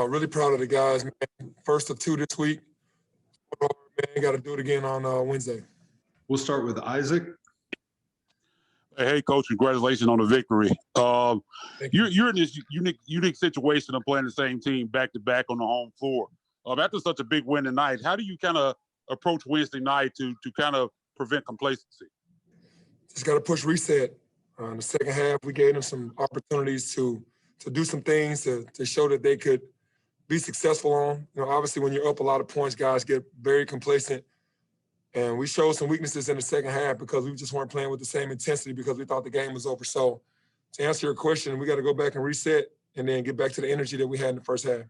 Really proud of the guys, man. First of two this week. Man, got to do it again on Wednesday. We'll start with Isaac. Hey, Coach, congratulations on the victory. You're in this unique situation of playing the same team back-to-back on the home floor. After such a big win tonight, how do you kind of approach Wednesday night to kind of prevent complacency? Just got to push reset. In the second half, we gave them some opportunities to do some things to show that they could be successful on. Obviously, when you're up a lot of points, guys get very complacent. And we showed some weaknesses in the second half because we just weren't playing with the same intensity because we thought the game was over. So to answer your question, we got to go back and reset and then get back to the energy that we had in the first half.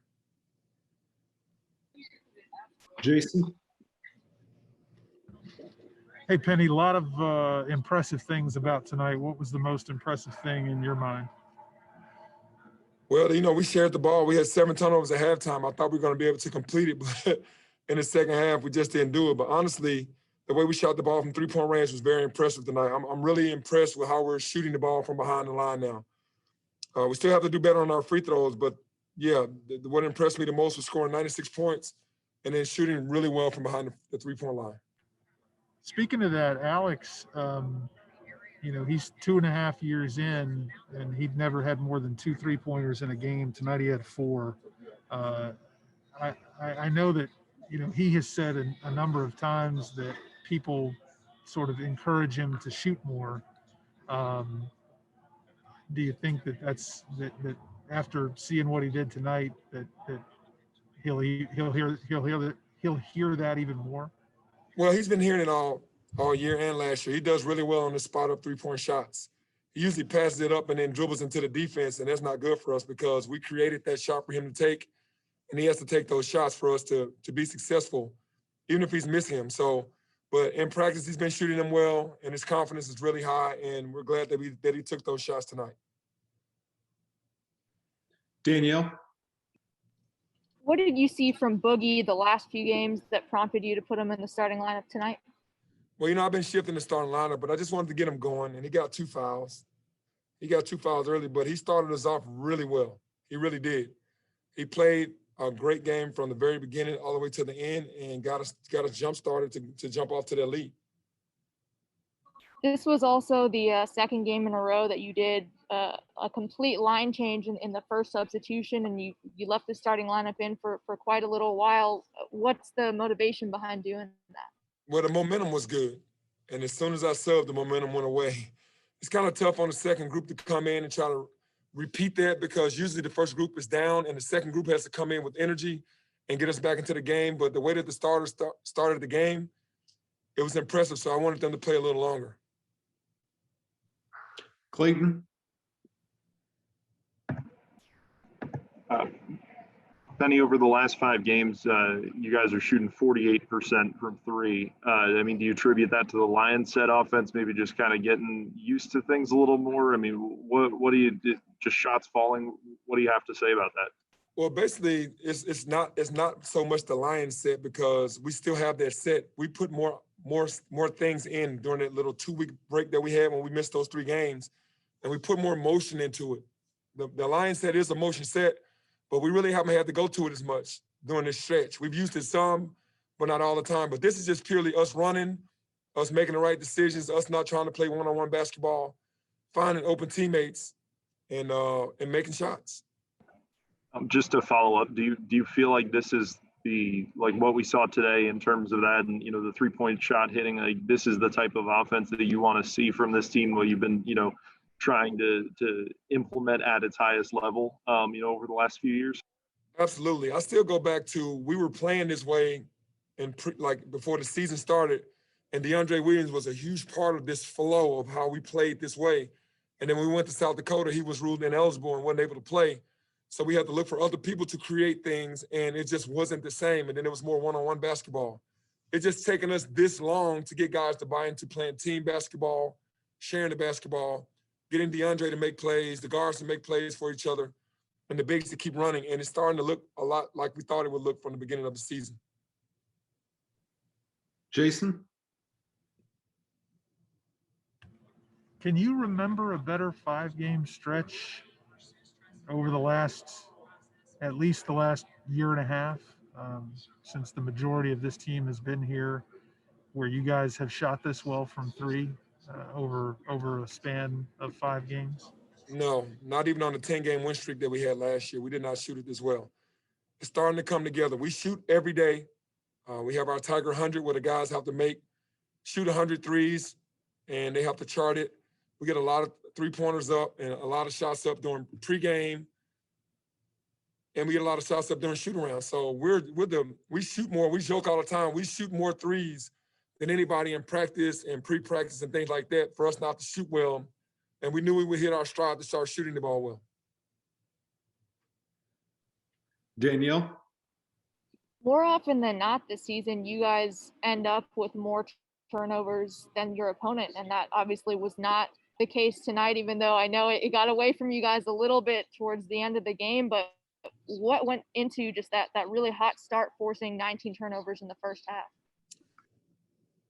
Jason? Hey, Penny, a lot of impressive things about tonight. What was the most impressive thing in your mind? Well, we shared the ball. We had 7 turnovers at halftime. I thought we were going to be able to complete it, but in the second half, we just didn't do it. But honestly, the way we shot the ball from three-point range was very impressive tonight. I'm really impressed with how we're shooting the ball from behind the line now. We still have to do better on our free throws, but, yeah, what impressed me the most was scoring 96 points and then shooting really well from behind the three-point line. Speaking of that, Alex, he's 2.5 years in, and he'd never had more than 2 3-pointers in a game. Tonight he had 4. I know that, he has said a number of times that people sort of encourage him to shoot more. Do you think that after seeing what he did tonight, that he'll hear that even more? Well, he's been hearing it all year and last year. He does really well on the spot-up three-point shots. He usually passes it up and then dribbles into the defense, and that's not good for us because we created that shot for him to take, and he has to take those shots for us to be successful, even if he's missing them. So, but in practice, he's been shooting them well, and his confidence is really high, and we're glad that he took those shots tonight. Danielle? What did you see from Boogie the last few games that prompted you to put him in the starting lineup tonight? Well, I've been shifting the starting lineup, but I just wanted to get him going, and he got 2 fouls. He got 2 fouls early, but he started us off really well. He really did. He played a great game from the very beginning all the way to the end and got us jump started to jump off to the lead. This was also the second game in a row that you did a complete line change in the first substitution, and you left the starting lineup in for quite a little while. What's the motivation behind doing that? Well, the momentum was good, and as soon as I subbed, the momentum went away. It's kind of tough on the second group to come in and try to repeat that because usually the first group is down and the second group has to come in with energy and get us back into the game. But the way that the starters started the game, it was impressive, so I wanted them to play a little longer. Clayton? Penny, over the last 5 games, you guys are shooting 48% from 3. Do you attribute that to the Lions set offense, maybe just kind of getting used to things a little more? What do you just shots falling? What do you have to say about that? Well, basically, it's not so much the Lions set because we still have that set. We put more things in during that little 2-week break that we had when we missed those 3 games, and we put more motion into it. The Lions set is a motion set, but we really haven't had to go to it as much during this stretch. We've used it some, but not all the time. But this is just purely us running, us making the right decisions, us not trying to play one-on-one basketball, finding open teammates, and making shots. Just to follow up, do you feel like this is what we saw today in terms of that, and the 3-point shot hitting? Like, this is the type of offense that you want to see from this team, where you've been trying to implement at its highest level, over the last few years? Absolutely. I still go back to we were playing this way before the season started, and DeAndre Williams was a huge part of this flow of how we played this way. And then when we went to South Dakota, he was ruled ineligible and wasn't able to play. So we had to look for other people to create things, and it just wasn't the same. And then it was more one-on-one basketball. It's just taken us this long to get guys to buy into playing team basketball, sharing the basketball, getting DeAndre to make plays, the guards to make plays for each other, and the bigs to keep running. And it's starting to look a lot like we thought it would look from the beginning of the season. Jason? Can you remember a better 5-game stretch over the last at least the last year and a half, since the majority of this team has been here, where you guys have shot this well from three over a span of 5 games? No, not even on the 10-game win streak that we had last year. We did not shoot it this well. It's starting to come together. We shoot every day. We have our Tiger 100 where the guys have to shoot 100 threes, and they have to chart it. We get a lot of three-pointers up and a lot of shots up during pregame, and we get a lot of shots up during shoot-around. So we shoot more. We joke all the time. We shoot more threes than anybody in practice and pre-practice and things like that for us not to shoot well. And we knew we would hit our stride to start shooting the ball well. Danielle? More often than not this season, you guys end up with more turnovers than your opponent, and that obviously was not the case tonight, even though I know it got away from you guys a little bit towards the end of the game. But what went into just that really hot start, forcing 19 turnovers in the first half?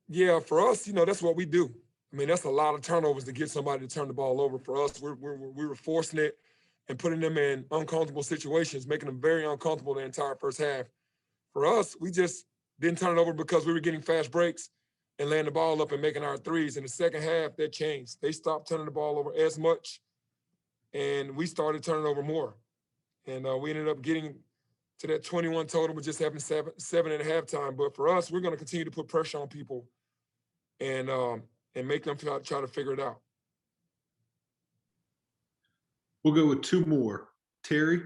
Yeah, for us, that's what we do. I mean, that's a lot of turnovers to get somebody to turn the ball over. For us, we were forcing it and putting them in uncomfortable situations, making them very uncomfortable the entire first half. For us, we just didn't turn it over because we were getting fast breaks and laying the ball up and making our threes. In the second half, that changed. They stopped turning the ball over as much, and we started turning over more. And we ended up getting to that 21 total, but just having seven at halftime. But for us, we're going to continue to put pressure on people and make them try to figure it out. We'll go with 2 more. Terry?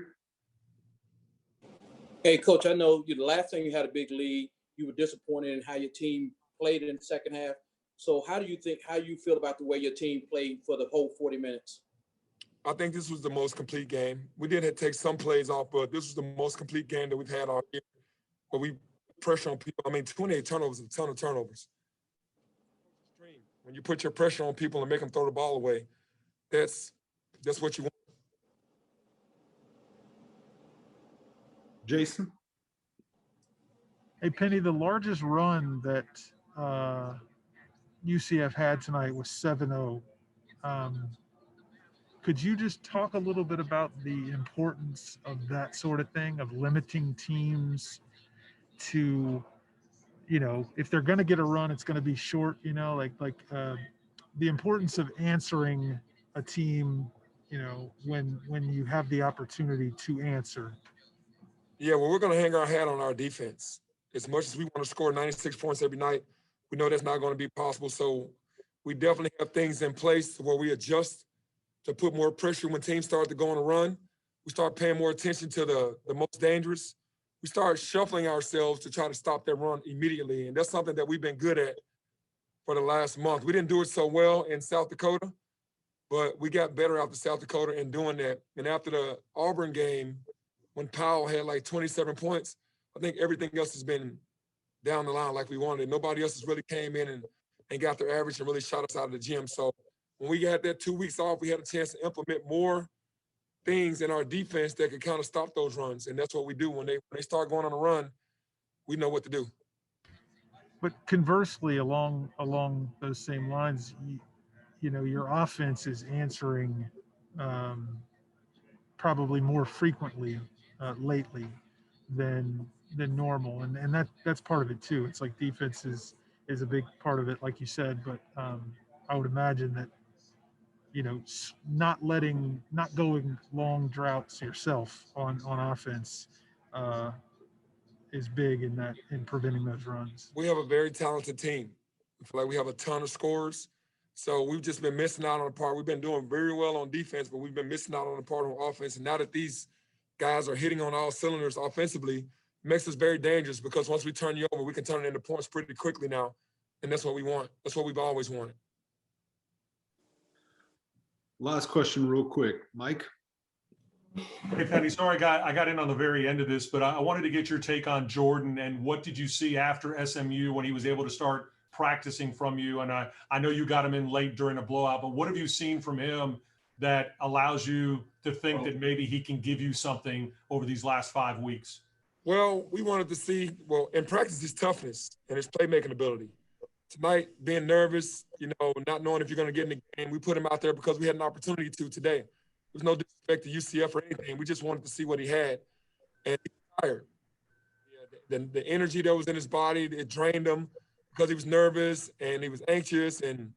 Hey, Coach, I know the last time you had a big lead, you were disappointed in how your team played in the second half. So how you feel about the way your team played for the whole 40 minutes? I think this was the most complete game. We did have to take some plays off, but this was the most complete game that we've had all year. But we pressure on people. I mean, 28 turnovers is a ton of turnovers. When you put your pressure on people and make them throw the ball away, that's what you want. Jason? Hey, Penny, the largest run that UCF had tonight was 7-0. Could you just talk a little bit about the importance of that sort of thing, of limiting teams to, if they're going to get a run, it's going to be short, the importance of answering a team, when you have the opportunity to answer? Yeah, well, we're going to hang our hat on our defense. As much as we want to score 96 points every night, we know that's not going to be possible. So we definitely have things in place where we adjust to put more pressure when teams start to go on a run. We start paying more attention to the most dangerous. We start shuffling ourselves to try to stop that run immediately. And that's something that we've been good at for the last month. We didn't do it so well in South Dakota, but we got better after South Dakota in doing that. And after the Auburn game, when Powell had like 27 points, I think everything else has been down the line like we wanted. Nobody else has really came in and got their average and really shot us out of the gym. So when we had that 2 weeks off, we had a chance to implement more things in our defense that could kind of stop those runs. And that's what we do. When they start going on a run, we know what to do. But conversely, along those same lines, your offense is answering probably more frequently lately than normal, and that's part of it too. It's like defense is a big part of it, like you said. But I would imagine that not going long droughts yourself on offense is big in preventing those runs. We have a very talented team. I feel like we have a ton of scorers. So we've just been missing out on the part. We've been doing very well on defense, but we've been missing out on the part on offense. And now that these guys are hitting on all cylinders offensively, it makes us very dangerous because once we turn you over, we can turn it into points pretty quickly now. And that's what we want. That's what we've always wanted. Last question real quick. Mike? Hey, Penny, sorry I got in on the very end of this, but I wanted to get your take on Jordan and what did you see after SMU when he was able to start practicing from you? And I know you got him in late during a blowout, but what have you seen from him that allows you to think that maybe he can give you something over these last 5 weeks? Well, we wanted to see, in practice, his toughness and his playmaking ability. Tonight, being nervous, not knowing if you're going to get in the game, we put him out there because we had an opportunity to today. There's no disrespect to UCF or anything. We just wanted to see what he had. and he's tired. Yeah, the energy that was in his body, it drained him because he was nervous and he was anxious and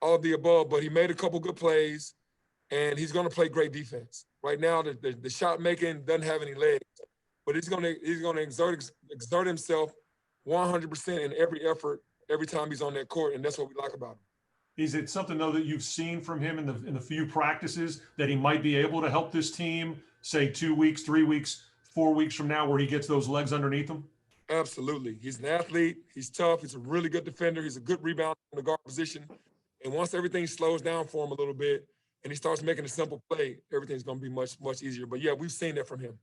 all of the above. But he made a couple good plays, and he's going to play great defense. Right now, the shot making doesn't have any legs, but he's going to exert himself 100% in every effort every time he's on that court, and that's what we like about him. Is it something though that you've seen from him in the few practices that he might be able to help this team, say 2 weeks, 3 weeks, 4 weeks from now, where he gets those legs underneath him? Absolutely. He's an athlete. He's tough. He's a really good defender. He's a good rebounder in the guard position. And once everything slows down for him a little bit and he starts making a simple play, everything's going to be much, much easier. But yeah, we've seen that from him.